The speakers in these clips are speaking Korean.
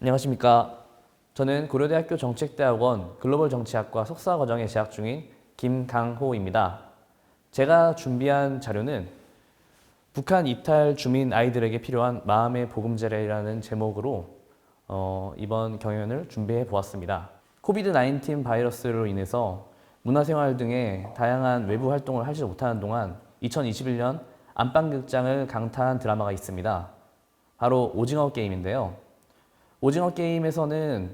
안녕하십니까. 저는 고려대학교 정책대학원 글로벌정치학과 석사과정에 재학 중인 김강호입니다. 제가 준비한 자료는 북한 이탈 주민 아이들에게 필요한 마음의 보금자리라는 제목으로 이번 경연을 준비해 보았습니다. 코비드-19 바이러스로 인해서 문화생활 등의 다양한 외부 활동을 하지 못하는 동안 2021년 안방극장을 강타한 드라마가 있습니다. 바로 오징어 게임인데요. 오징어 게임에서는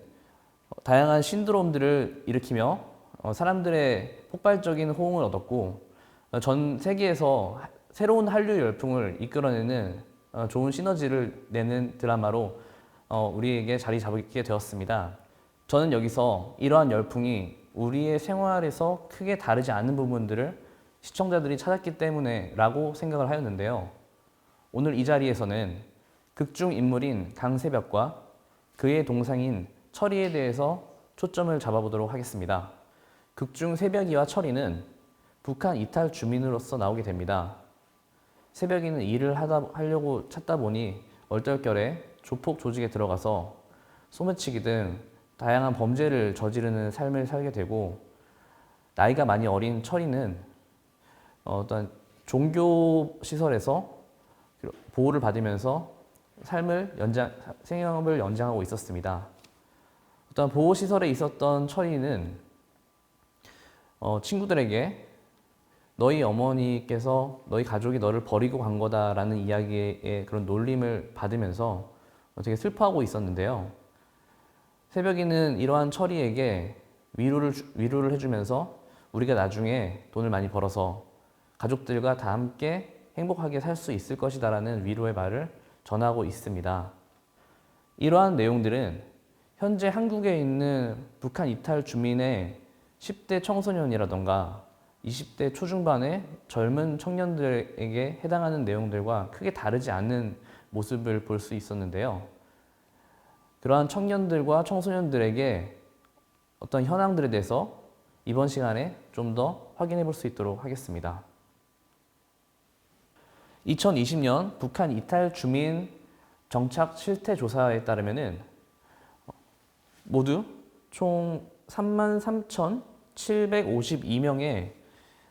다양한 신드롬들을 일으키며 사람들의 폭발적인 호응을 얻었고 전 세계에서 새로운 한류 열풍을 이끌어내는 좋은 시너지를 내는 드라마로 우리에게 자리 잡게 되었습니다. 저는 여기서 이러한 열풍이 우리의 생활에서 크게 다르지 않은 부분들을 시청자들이 찾았기 때문에 라고 생각을 하였는데요. 오늘 이 자리에서는 극중 인물인 강세벽과 그의 동상인 철이에 대해서 초점을 잡아보도록 하겠습니다. 극중 세벽이와 철이는 북한 이탈 주민으로서 나오게 됩니다. 세벽이는 일을 하려고 찾다 보니 얼떨결에 조폭 조직에 들어가서 소매치기 등 다양한 범죄를 저지르는 삶을 살게 되고, 나이가 많이 어린 철이는 어떤 종교 시설에서 보호를 받으면서 생업을 연장하고 있었습니다. 어떤 보호시설에 있었던 철이는 친구들에게 너희 어머니께서 너희 가족이 너를 버리고 간 거다라는 이야기의 그런 놀림을 받으면서 되게 슬퍼하고 있었는데요. 새벽이는 이러한 철이에게 위로를 해주면서 우리가 나중에 돈을 많이 벌어서 가족들과 다 함께 행복하게 살 수 있을 것이다라는 위로의 말을 전하고 있습니다. 이러한 내용들은 현재 한국에 있는 북한 이탈 주민의 10대 청소년이라던가 20대 초중반의 젊은 청년들에게 해당하는 내용들과 크게 다르지 않는 모습을 볼 수 있었는데요. 그러한 청년들과 청소년들에게 어떤 현황들에 대해서 이번 시간에 좀 더 확인해 볼 수 있도록 하겠습니다. 2020년 북한 이탈 주민 정착 실태 조사에 따르면은 모두 총 33,752명의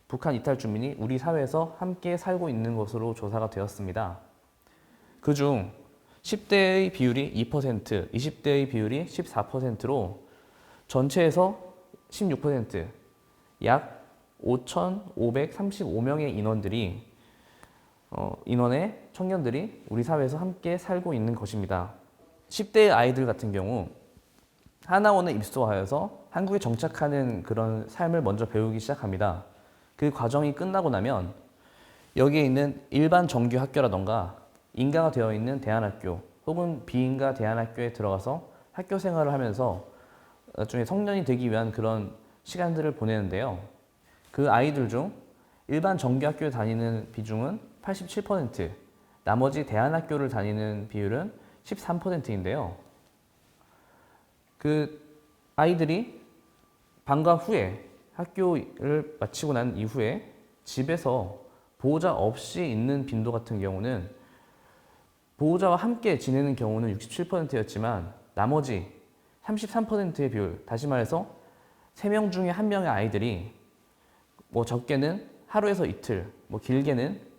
북한 이탈 주민이 우리 사회에서 함께 살고 있는 것으로 조사가 되었습니다. 그중 10대의 비율이 2%, 20대의 비율이 14%로 전체에서 16%, 약 5,535명의 인원의 청년들이 우리 사회에서 함께 살고 있는 것입니다. 10대 아이들 같은 경우 하나원에 입소하여서 한국에 정착하는 그런 삶을 먼저 배우기 시작합니다. 그 과정이 끝나고 나면 여기에 있는 일반 정규 학교라던가 인가가 되어 있는 대안학교 혹은 비인가 대안학교에 들어가서 학교 생활을 하면서 나중에 성년이 되기 위한 그런 시간들을 보내는데요. 그 아이들 중 일반 정규 학교에 다니는 비중은 87%, 나머지 대안학교를 다니는 비율은 13%인데요. 그 아이들이 방과 후에 학교를 마치고 난 이후에 집에서 보호자 없이 있는 빈도 같은 경우는 보호자와 함께 지내는 경우는 67%였지만 나머지 33%의 비율, 다시 말해서 3명 중에 1명의 아이들이 적게는 하루에서 이틀, 길게는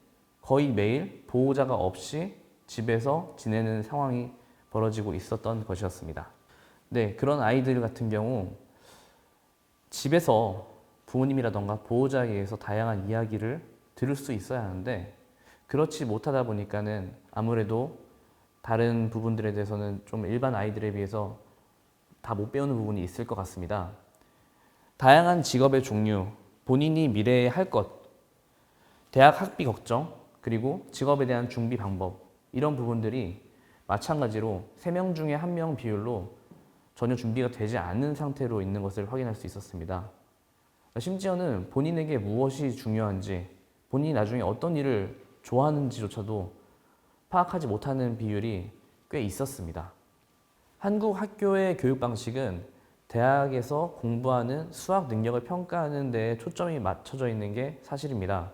거의 매일 보호자가 없이 집에서 지내는 상황이 벌어지고 있었던 것이었습니다. 네, 그런 아이들 같은 경우 집에서 부모님이라던가 보호자에 의해서 다양한 이야기를 들을 수 있어야 하는데 그렇지 못하다 보니까는 아무래도 다른 부분들에 대해서는 좀 일반 아이들에 비해서 다 못 배우는 부분이 있을 것 같습니다. 다양한 직업의 종류, 본인이 미래에 할 것, 대학 학비 걱정, 그리고 직업에 대한 준비 방법, 이런 부분들이 마찬가지로 3명 중에 1명 비율로 전혀 준비가 되지 않은 상태로 있는 것을 확인할 수 있었습니다. 심지어는 본인에게 무엇이 중요한지, 본인이 나중에 어떤 일을 좋아하는지조차도 파악하지 못하는 비율이 꽤 있었습니다. 한국 학교의 교육 방식은 대학에서 공부하는 수학 능력을 평가하는 데에 초점이 맞춰져 있는 게 사실입니다.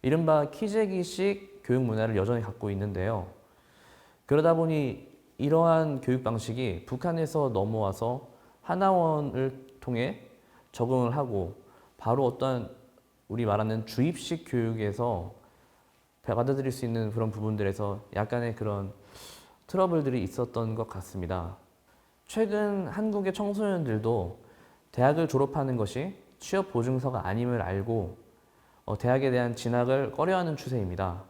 이른바 키재기식 교육 문화를 여전히 갖고 있는데요. 그러다 보니 이러한 교육 방식이 북한에서 넘어와서 하나원을 통해 적응을 하고 바로 어떠한 우리 말하는 주입식 교육에서 받아들일 수 있는 그런 부분들에서 약간의 그런 트러블들이 있었던 것 같습니다. 최근 한국의 청소년들도 대학을 졸업하는 것이 취업 보증서가 아님을 알고 대학에 대한 진학을 꺼려하는 추세입니다.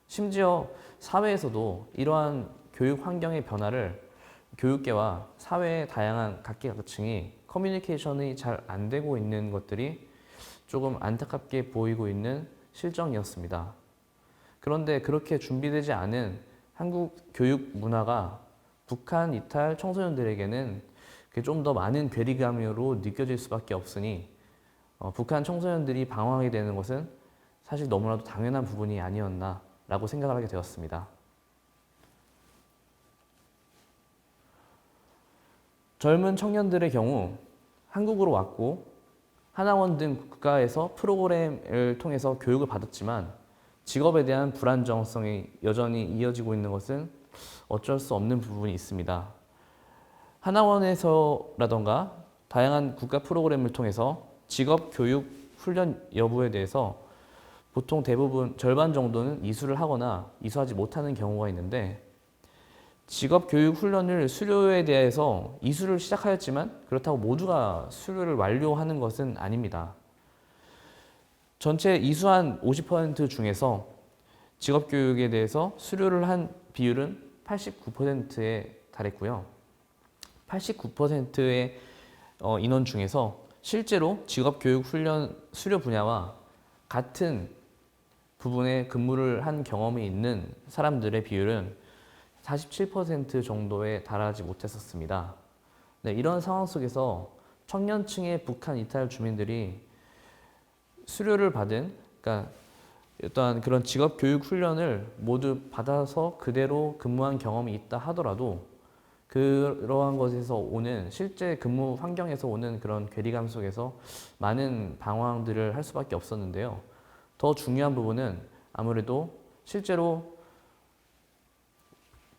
심지어 사회에서도 이러한 교육 환경의 변화를 교육계와 사회의 다양한 각계각층이 커뮤니케이션이 잘 안 되고 있는 것들이 조금 안타깝게 보이고 있는 실정이었습니다. 그런데 그렇게 준비되지 않은 한국 교육 문화가 북한 이탈 청소년들에게는 좀 더 많은 괴리감으로 느껴질 수밖에 없으니 북한 청소년들이 방황하게 되는 것은 사실 너무나도 당연한 부분이 아니었나라고 생각을 하게 되었습니다. 젊은 청년들의 경우 한국으로 왔고 하나원 등 국가에서 프로그램을 통해서 교육을 받았지만 직업에 대한 불안정성이 여전히 이어지고 있는 것은 어쩔 수 없는 부분이 있습니다. 하나원에서라던가 다양한 국가 프로그램을 통해서 직업 교육 훈련 여부에 대해서 보통 대부분 절반 정도는 이수를 하거나 이수하지 못하는 경우가 있는데 직업 교육 훈련을 수료에 대해서 이수를 시작하였지만 그렇다고 모두가 수료를 완료하는 것은 아닙니다. 전체 이수한 50% 중에서 직업 교육에 대해서 수료를 한 비율은 89%에 달했고요. 89%의 인원 중에서 실제로 직업 교육 훈련 수료 분야와 같은 부분에 근무를 한 경험이 있는 사람들의 비율은 47% 정도에 달하지 못했었습니다. 네, 이런 상황 속에서 청년층의 북한 이탈 주민들이 수료를 받은, 그러니까 어떠한 그런 직업 교육 훈련을 모두 받아서 그대로 근무한 경험이 있다 하더라도 그러한 것에서 오는 실제 근무 환경에서 오는 그런 괴리감 속에서 많은 방황들을 할 수밖에 없었는데요. 더 중요한 부분은 아무래도 실제로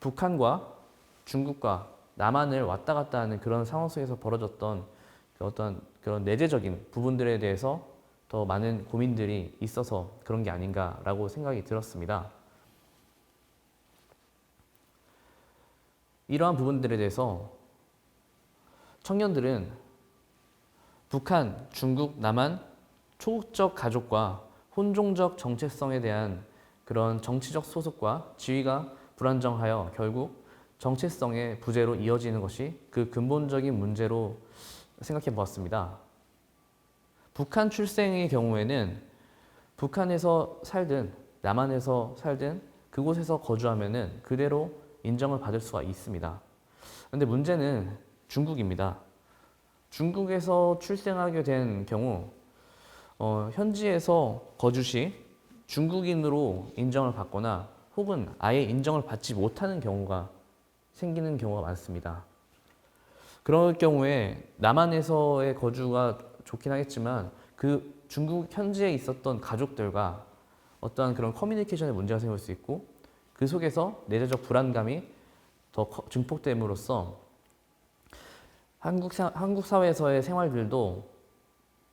북한과 중국과 남한을 왔다 갔다 하는 그런 상황 속에서 벌어졌던 어떤 그런 내재적인 부분들에 대해서 더 많은 고민들이 있어서 그런 게 아닌가라고 생각이 들었습니다. 이러한 부분들에 대해서 청년들은 북한, 중국, 남한 초국적 가족과 혼종적 정체성에 대한 그런 정치적 소속과 지위가 불안정하여 결국 정체성의 부재로 이어지는 것이 그 근본적인 문제로 생각해 보았습니다. 북한 출생의 경우에는 북한에서 살든 남한에서 살든 그곳에서 거주하면은 그대로 인정을 받을 수가 있습니다. 그런데 문제는 중국입니다. 중국에서 출생하게 된 경우 현지에서 거주 시 중국인으로 인정을 받거나 혹은 아예 인정을 받지 못하는 경우가 생기는 경우가 많습니다. 그럴 경우에 남한에서의 거주가 좋긴 하겠지만 그 중국 현지에 있었던 가족들과 어떠한 그런 커뮤니케이션에 문제가 생길 수 있고 그 속에서 내재적 불안감이 더 증폭됨으로써 한국 사회에서의 생활들도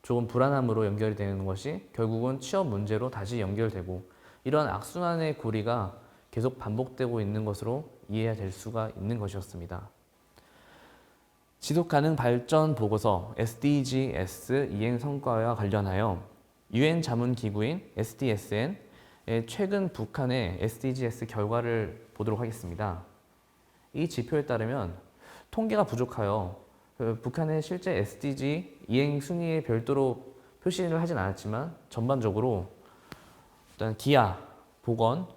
조금 불안함으로 연결이 되는 것이 결국은 취업 문제로 다시 연결되고 이러한 악순환의 고리가 계속 반복되고 있는 것으로 이해가 될 수가 있는 것이었습니다. 지속가능 발전 보고서 SDGs 이행 성과와 관련하여 UN 자문기구인 SDSN의 최근 북한의 SDGs 결과를 보도록 하겠습니다. 이 지표에 따르면 통계가 부족하여 북한의 실제 SDG 이행 순위에 별도로 표시를 하진 않았지만 전반적으로 일단 기아, 보건,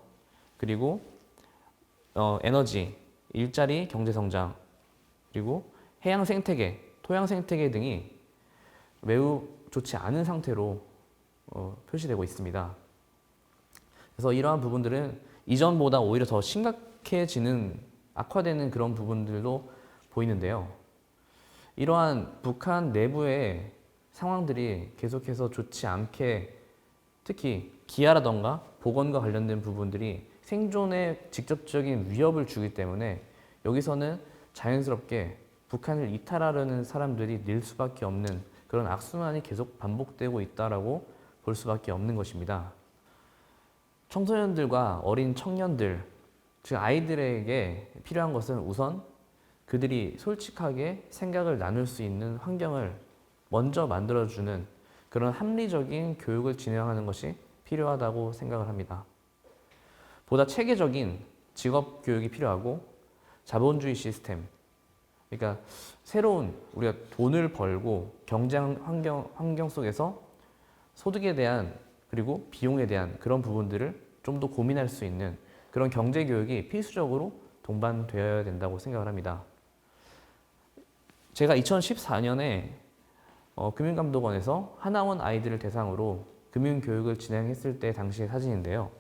그리고 에너지, 일자리, 경제성장, 그리고 해양 생태계, 토양 생태계 등이 매우 좋지 않은 상태로 표시되고 있습니다. 그래서 이러한 부분들은 이전보다 오히려 더 심각해지는, 악화되는 그런 부분들도 보이는데요. 이러한 북한 내부의 상황들이 계속해서 좋지 않게 특히 기아라던가 보건과 관련된 부분들이 생존에 직접적인 위협을 주기 때문에 여기서는 자연스럽게 북한을 이탈하려는 사람들이 늘 수밖에 없는 그런 악순환이 계속 반복되고 있다라고 볼 수밖에 없는 것입니다. 청소년들과 어린 청년들, 즉 아이들에게 필요한 것은 우선 그들이 솔직하게 생각을 나눌 수 있는 환경을 먼저 만들어주는 그런 합리적인 교육을 진행하는 것이 필요하다고 생각을 합니다. 보다 체계적인 직업 교육이 필요하고 자본주의 시스템, 그러니까 새로운 우리가 돈을 벌고 경쟁 환경 속에서 소득에 대한 그리고 비용에 대한 그런 부분들을 좀 더 고민할 수 있는 그런 경제 교육이 필수적으로 동반되어야 된다고 생각을 합니다. 제가 2014년에 금융감독원에서 하나원 아이들을 대상으로 금융교육을 진행했을 때 당시의 사진인데요.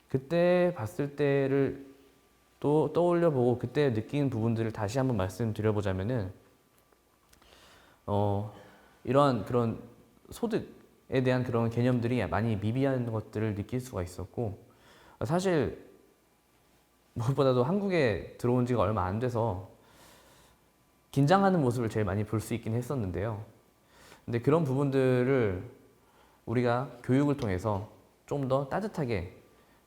그때 봤을 때를 또 떠올려 보고 그때 느낀 부분들을 다시 한번 말씀드려보자면은 이러한 그런 소득에 대한 그런 개념들이 많이 미비한 것들을 느낄 수가 있었고, 사실 무엇보다도 한국에 들어온 지가 얼마 안 돼서 긴장하는 모습을 제일 많이 볼 수 있긴 했었는데요. 근데 그런 부분들을 우리가 교육을 통해서 좀 더 따뜻하게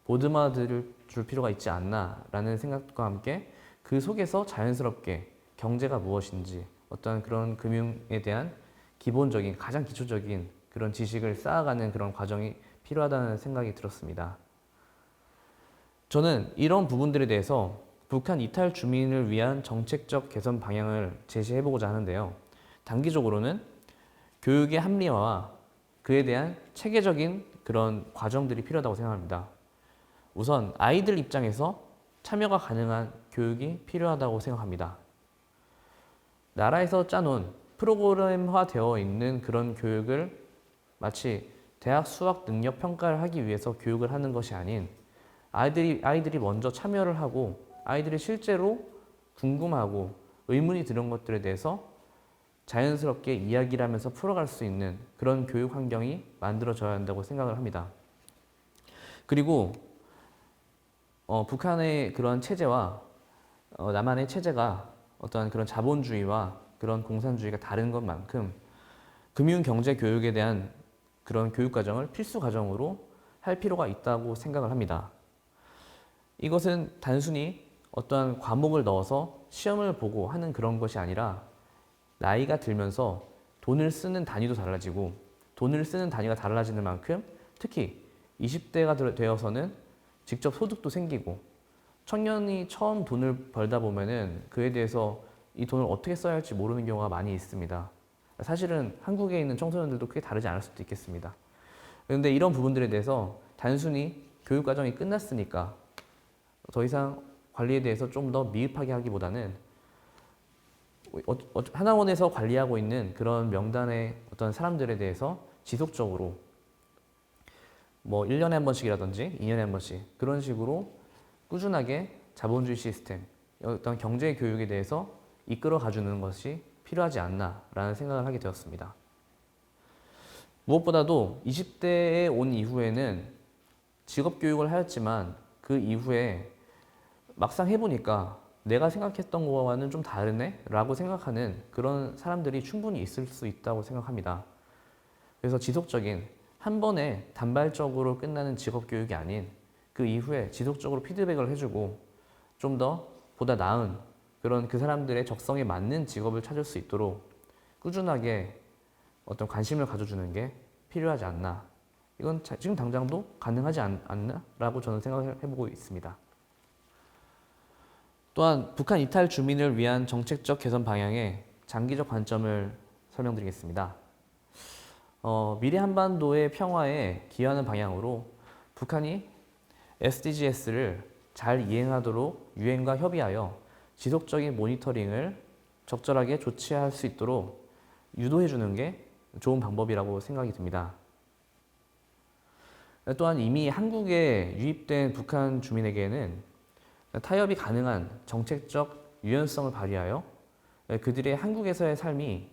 보듬어 줄 필요가 있지 않나라는 생각과 함께 그 속에서 자연스럽게 경제가 무엇인지 어떤 그런 금융에 대한 기본적인 가장 기초적인 그런 지식을 쌓아가는 그런 과정이 필요하다는 생각이 들었습니다. 저는 이런 부분들에 대해서 북한 이탈 주민을 위한 정책적 개선 방향을 제시해보고자 하는데요. 단기적으로는 교육의 합리화와 그에 대한 체계적인 그런 과정들이 필요하다고 생각합니다. 우선 아이들 입장에서 참여가 가능한 교육이 필요하다고 생각합니다. 나라에서 짜놓은 프로그램화 되어 있는 그런 교육을 마치 대학 수학 능력 평가를 하기 위해서 교육을 하는 것이 아닌 아이들이 먼저 참여를 하고 아이들이 실제로 궁금하고 의문이 드는 것들에 대해서 자연스럽게 이야기를 하면서 풀어갈 수 있는 그런 교육 환경이 만들어져야 한다고 생각을 합니다. 그리고 북한의 그런 체제와 남한의 체제가 어떠한 그런 자본주의와 그런 공산주의가 다른 것만큼 금융경제 교육에 대한 그런 교육 과정을 필수 과정으로 할 필요가 있다고 생각을 합니다. 이것은 단순히 어떠한 과목을 넣어서 시험을 보고 하는 그런 것이 아니라 나이가 들면서 돈을 쓰는 단위도 달라지고 돈을 쓰는 단위가 달라지는 만큼 특히 20대가 되어서는 직접 소득도 생기고 청년이 처음 돈을 벌다 보면은 그에 대해서 이 돈을 어떻게 써야 할지 모르는 경우가 많이 있습니다. 사실은 한국에 있는 청소년들도 크게 다르지 않을 수도 있겠습니다. 그런데 이런 부분들에 대해서 단순히 교육 과정이 끝났으니까 더 이상 관리에 대해서 좀 더 미흡하게 하기보다는 하나원에서 관리하고 있는 그런 명단의 어떤 사람들에 대해서 지속적으로 뭐 1년에 한 번씩이라든지 2년에 한 번씩 그런 식으로 꾸준하게 자본주의 시스템, 어떤 경제 교육에 대해서 이끌어 가주는 것이 필요하지 않나라는 생각을 하게 되었습니다. 무엇보다도 20대에 온 이후에는 직업 교육을 하였지만 그 이후에 막상 해보니까 내가 생각했던 거와는 좀 다르네? 라고 생각하는 그런 사람들이 충분히 있을 수 있다고 생각합니다. 그래서 지속적인 한 번에 단발적으로 끝나는 직업 교육이 아닌 그 이후에 지속적으로 피드백을 해주고 좀 더 보다 나은 그런 그 사람들의 적성에 맞는 직업을 찾을 수 있도록 꾸준하게 어떤 관심을 가져주는 게 필요하지 않나. 이건 지금 당장도 가능하지 않나라고 저는 생각을 해보고 있습니다. 또한 북한 이탈 주민을 위한 정책적 개선 방향의 장기적 관점을 설명드리겠습니다. 미래 한반도의 평화에 기여하는 방향으로 북한이 SDGs를 잘 이행하도록 유엔과 협의하여 지속적인 모니터링을 적절하게 조치할 수 있도록 유도해 주는 게 좋은 방법이라고 생각이 듭니다. 또한 이미 한국에 유입된 북한 주민에게는 타협이 가능한 정책적 유연성을 발휘하여 그들의 한국에서의 삶이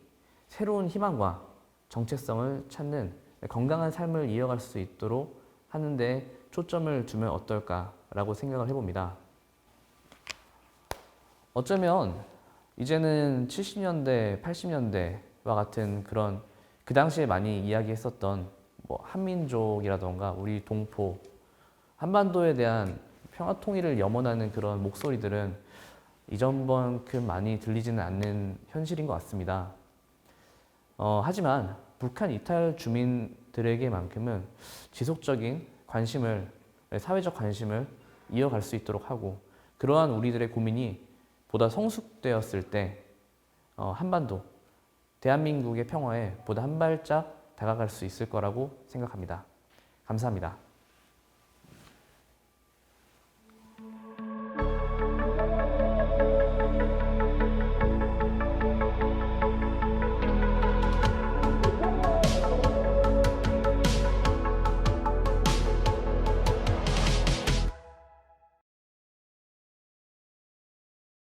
새로운 희망과 정체성을 찾는 건강한 삶을 이어갈 수 있도록 하는데 초점을 두면 어떨까라고 생각을 해봅니다. 어쩌면 이제는 70년대, 80년대와 같은 그런 그 당시에 많이 이야기했었던 뭐 한민족이라던가 우리 동포, 한반도에 대한 평화 통일을 염원하는 그런 목소리들은 이전만큼 많이 들리지는 않는 현실인 것 같습니다. 하지만 북한 이탈 주민들에게만큼은 지속적인 관심을, 사회적 관심을 이어갈 수 있도록 하고 그러한 우리들의 고민이 보다 성숙되었을 때 한반도, 대한민국의 평화에 보다 한 발짝 다가갈 수 있을 거라고 생각합니다. 감사합니다.